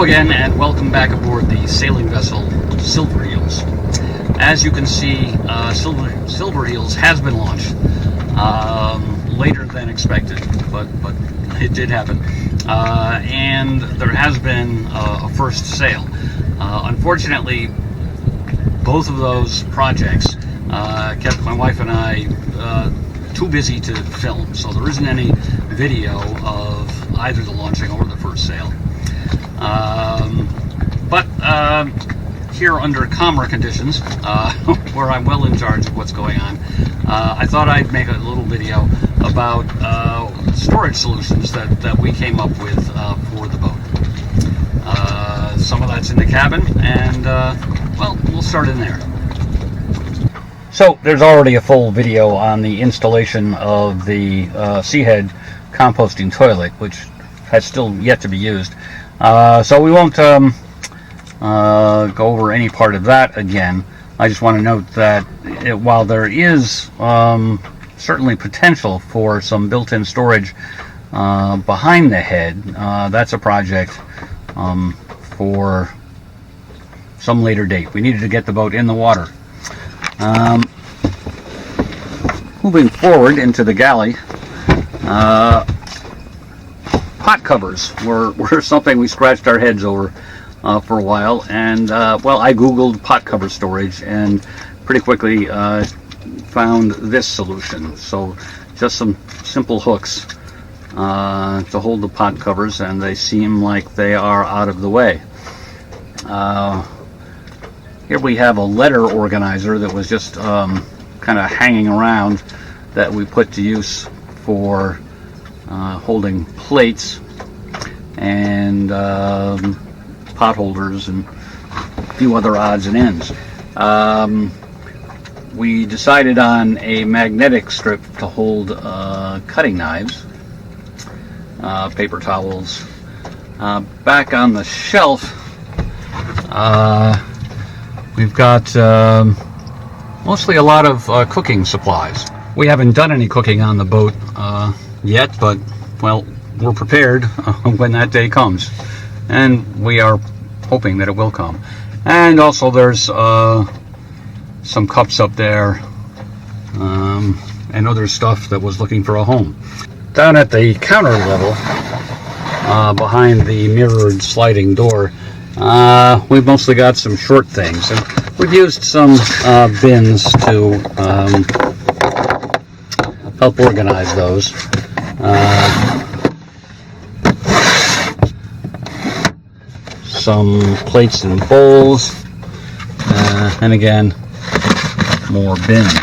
again, and welcome back aboard the sailing vessel Silver Eels. As you can see, Silver Eels has been launched later than expected, but it did happen, and there has been a first sail. Unfortunately, both of those projects kept my wife and I too busy to film, so there isn't any video of either the launching or the first sail. But here under calmer conditions, where I'm well in charge of what's going on, I thought I'd make a little video about storage solutions that we came up with for the boat. Some of that's in the cabin, and well, we'll start in there. So there's already a full video on the installation of the Seahead composting toilet, which has still yet to be used. So we won't go over any part of that again. I just want to note that while there is certainly potential for some built-in storage behind the head, that's a project for some later date. We needed to get the boat in the water. Moving forward into the galley, pot covers were something we scratched our heads over for a while, and well, I googled pot cover storage and pretty quickly found this solution. So just some simple hooks to hold the pot covers, and they seem like they are out of the way. Here we have a letter organizer that was just kind of hanging around that we put to use for holding plates and pot holders and a few other odds and ends. We decided on a magnetic strip to hold cutting knives, paper towels. Back on the shelf, we've got mostly a lot of cooking supplies. We haven't done any cooking on the boat yet, but, well, we're prepared when that day comes. And we are hoping that it will come. And also there's some cups up there and other stuff that was looking for a home. Down at the counter level, behind the mirrored sliding door, we've mostly got some short things. And we've used some bins to help organize those. Some plates and bowls, and again, more bins.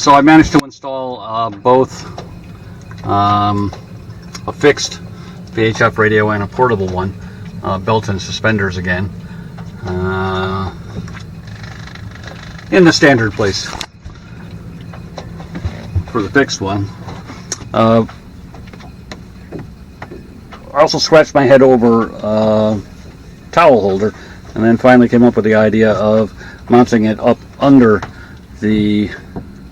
So I managed to install both a fixed VHF radio and a portable one, belt and suspenders again, in the standard place for the fixed one. I also scratched my head over a towel holder, and then finally came up with the idea of mounting it up under the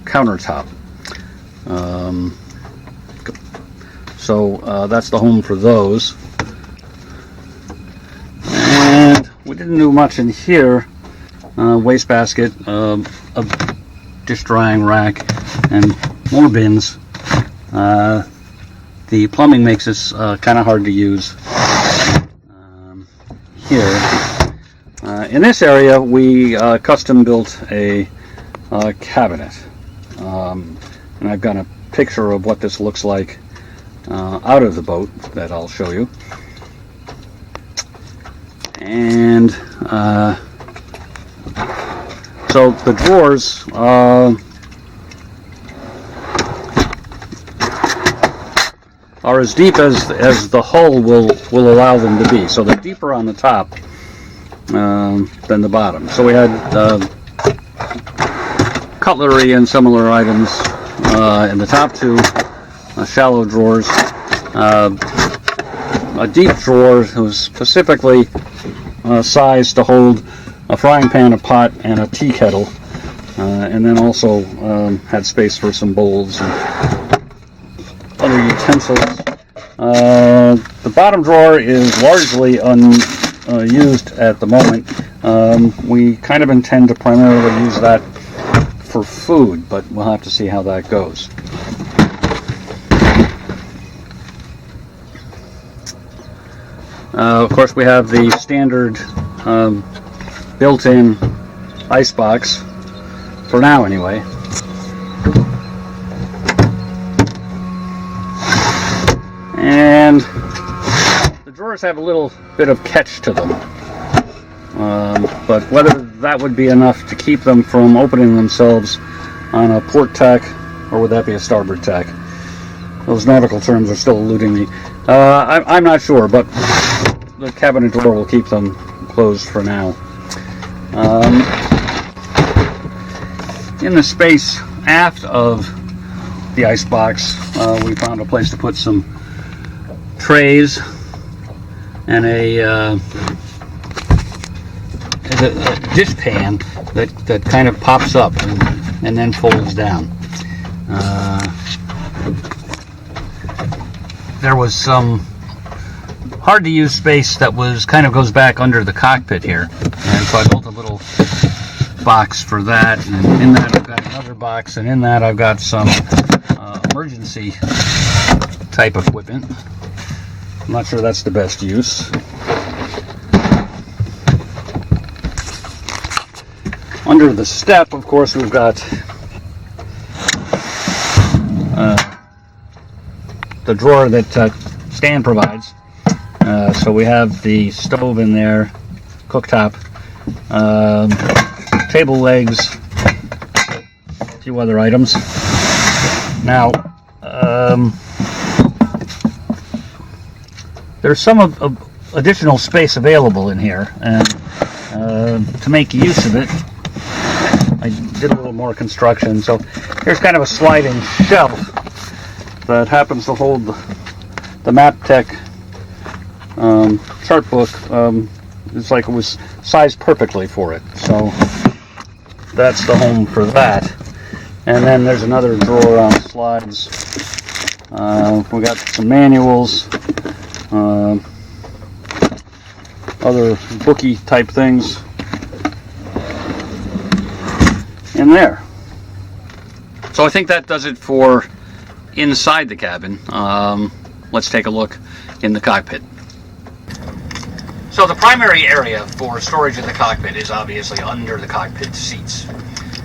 countertop. So that's the home for those. And we didn't do much in here. Wastebasket, a dish drying rack, and more bins. The plumbing makes this kind of hard to use here. In this area, we custom built a cabinet, and I've got a picture of what this looks like out of the boat that I'll show you. And so the drawers are as deep as the hull will allow them to be. So they're deeper on the top than the bottom. So we had cutlery and similar items in the top two shallow drawers. A deep drawer was specifically sized to hold a frying pan, a pot, and a tea kettle, and then also had space for some bowls and utensils. The bottom drawer is largely unused at the moment. We kind of intend to primarily use that for food, but we'll have to see how that goes. Of course, we have the standard built-in ice box, for now anyway. And the drawers have a little bit of catch to them, but whether that would be enough to keep them from opening themselves on a port tack, or would that be a starboard tack? Those nautical terms are still eluding me. I'm not sure, but the cabinet door will keep them closed for now. In the space aft of the ice box, we found a place to put some trays and a dish pan that kind of pops up and then folds down. There was some hard to use space that was kind of goes back under the cockpit here, and so I built a little box for that, and in that I've got another box, and in that I've got some emergency type equipment. I'm not sure that's the best use. Under the step, of course, we've got the drawer that Stan provides. So we have the stove in there, cooktop, table legs, a few other items. Now, there's some additional space available in here, and to make use of it, I did a little more construction. So here's kind of a sliding shelf that happens to hold the MapTech chart book. It's like it was sized perfectly for it, so that's the home for that. And then there's another drawer on slides. We got some manuals, other booky type things in there. So I think that does it for inside the cabin. Let's take a look in the cockpit. So the primary area for storage in the cockpit is obviously under the cockpit seats,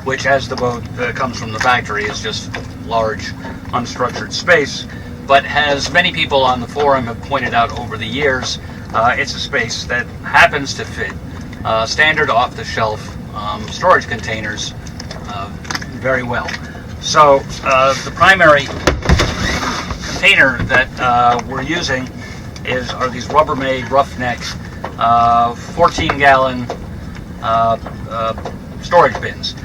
which, as the boat comes from the factory, is just large unstructured space, but as many people on the forum have pointed out over the years, it's a space that happens to fit standard off-the-shelf storage containers very well. So the primary container that we're using are these Rubbermaid roughneck 14-gallon storage bins.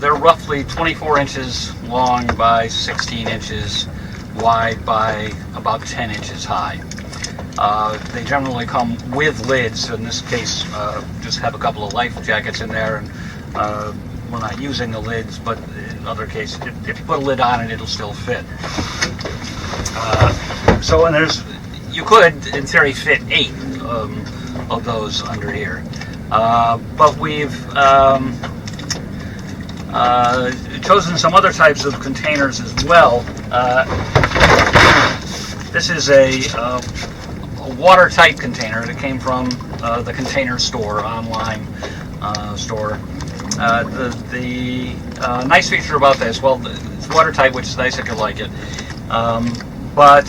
They're roughly 24 inches long by 16 inches wide by about 10 inches high. They generally come with lids. In this case, just have a couple of life jackets in there, and we're not using the lids, but in other cases, if you put a lid on it, it'll still fit. And you could, in theory, fit 8 of those under here. But we've chosen some other types of containers as well. This is a watertight container that came from the Container Store online store. The nice feature about this, well, it's watertight, which is nice if you like it. But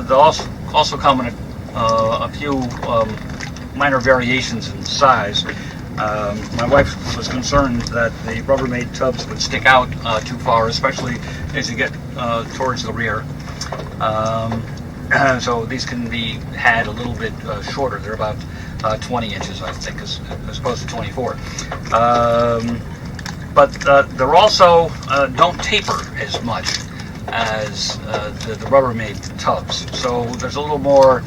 they'll also come in a few minor variations in size. My wife was concerned that the Rubbermaid tubs would stick out too far, especially as you get towards the rear. So these can be had a little bit shorter. They're about 20 inches, I think, as opposed to 24. But they're also don't taper as much as the Rubbermaid tubs. So there's a little more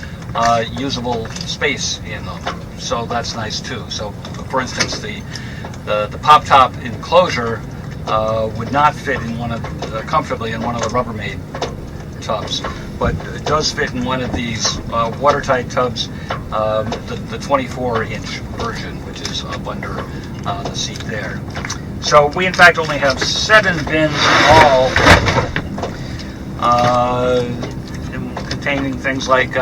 usable space in them. So that's nice too. So for instance, the pop top enclosure would not fit in comfortably in one of the Rubbermaid tubs. but it does fit in one of these watertight tubs, the 24-inch version, which is up under the seat there. So we in fact only have 7 bins in all, containing things like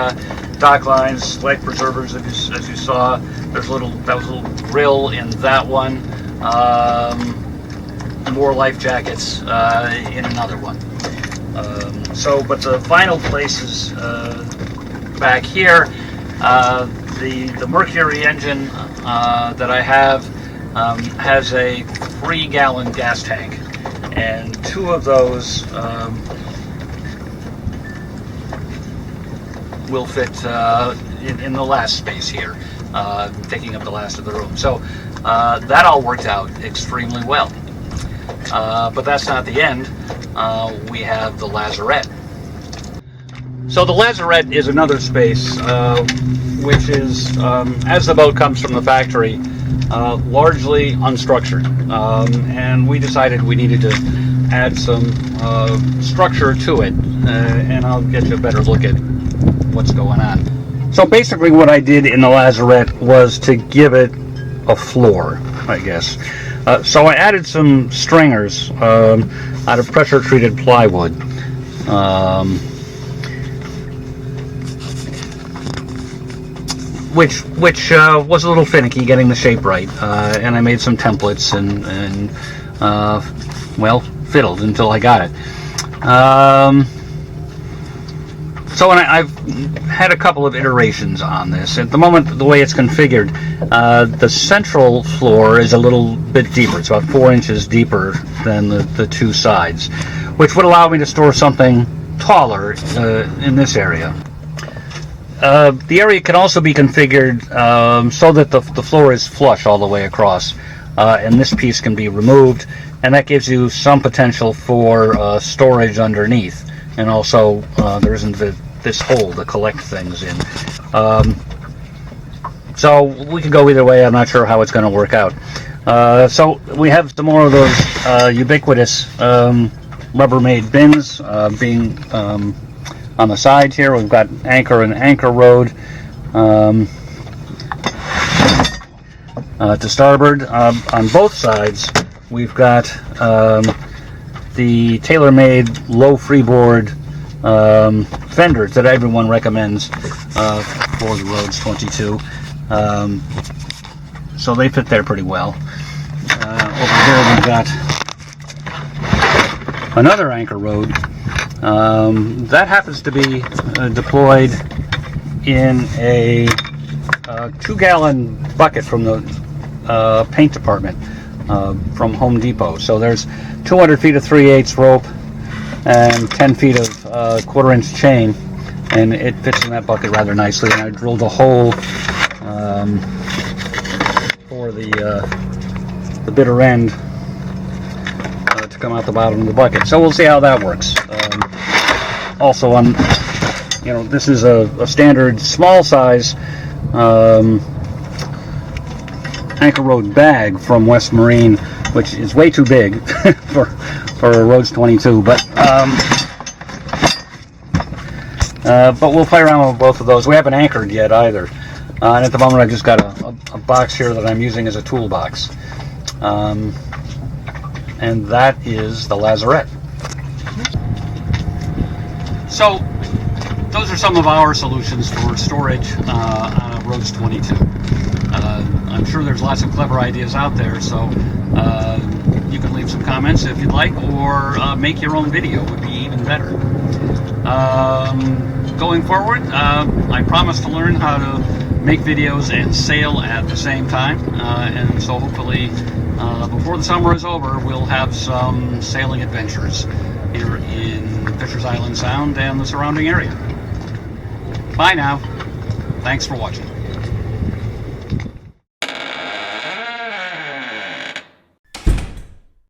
dock lines, life preservers, as you saw. That was a little grill in that one. More life jackets in another one. But the final place is back here. The Mercury engine that I have has a 3-gallon gas tank, and 2 of those will fit in the last space here, taking up the last of the room. So that all worked out extremely well. But that's not the end. We have the Lazarette. So the Lazarette is another space, which is, as the boat comes from the factory, largely unstructured. And we decided we needed to add some structure to it, and I'll get you a better look at what's going on. So basically what I did in the Lazarette was to give it a floor, I guess. So I added some stringers out of pressure-treated plywood. Which was a little finicky getting the shape right, and I made some templates and well, fiddled until I got it. So I've had a couple of iterations on this. At the moment, the way it's configured, the central floor is a little bit deeper. It's about 4 inches deeper than the 2 sides, which would allow me to store something taller in this area. The area can also be configured so that the floor is flush all the way across, and this piece can be removed, and that gives you some potential for storage underneath, and also there isn't this hole to collect things in. So we could go either way. I'm not sure how it's going to work out. So we have some more of those ubiquitous Rubbermaid bins being on the sides here. We've got anchor and anchor road to starboard. On both sides, we've got the tailor-made low freeboard fenders that everyone recommends for the Rhodes 22. So they fit there pretty well. Over there we've got another anchor road. That happens to be deployed in a 2-gallon bucket from the paint department from Home Depot. So there's 200 feet of 3/8 rope and 10 feet of 1/4-inch chain, and it fits in that bucket rather nicely. And I drilled a hole for the bitter end to come out the bottom of the bucket. So we'll see how that works. Also, this is a standard small size anchor road bag from West Marine, which is way too big for a Rhodes 22. But we'll play around with both of those. We haven't anchored yet either. And at the moment, I've just got a box here that I'm using as a toolbox. And that is the Lazarette. So, those are some of our solutions for storage on a Rhodes 22. I'm sure there's lots of clever ideas out there, so you can leave some comments if you'd like, or make your own video would be even better. Going forward, I promise to learn how to make videos and sail at the same time, and so hopefully before the summer is over, we'll have some sailing adventures here in Fisher's Island Sound and the surrounding area. Bye now. Thanks for watching.